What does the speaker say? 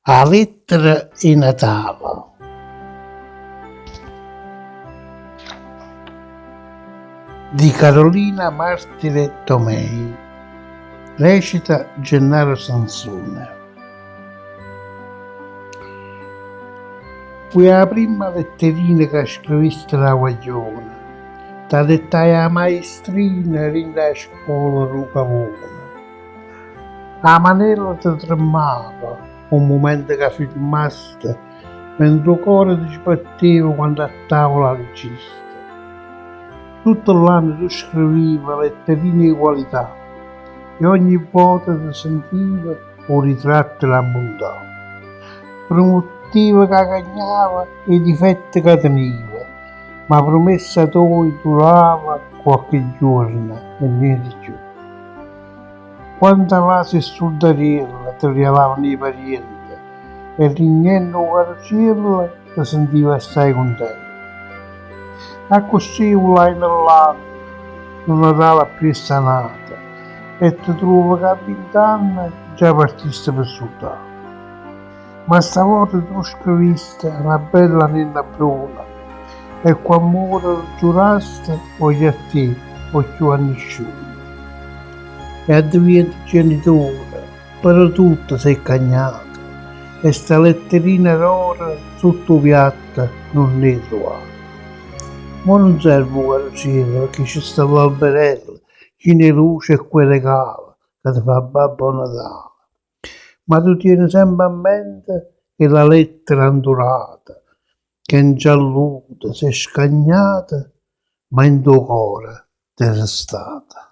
A lettera di Natale. Di Carolina Martire Tomei. Recita Gennaro Sansone. Fu la prima letterina che scriviste la guagliona, da dettai a maestrina rinda a scuola Rucavona. La manella ti tremava un momento che firmaste, mentre il cuore ti sbatteva quando a tavola regista. Tutto l'anno tu scrivevi letterine di qualità e ogni volta ti sentiva un ritratto della bontà. Promotiva che cagnava e i difetti che teneva, ma promessa tua durava qualche giorno e niente più. Quanta vasi sturdariella ti regalavano i parenti e rignendo carcella ti sentiva assai contento. A così volai nell'anno, un Natale appresso nata, e ti trovo che a 20 anni già partiste per soldato. Ma stavolta tu scriviste una bella nonna bruna, e quando giuraste, voglio a te, voglio a nessuno. E a diventare genitore, però tutto sei cagnato, e sta letterina d'oro sotto piatta non ne trovate. Ma non serve caro cielo, perché ci sta l'alberello, chi ne luce e quel regalo che ti fa Babbo Natale. Ma tu tieni sempre a mente che la lettera andurata, che in gialluta, si è scagnata, ma in tuo cuore ti è restata.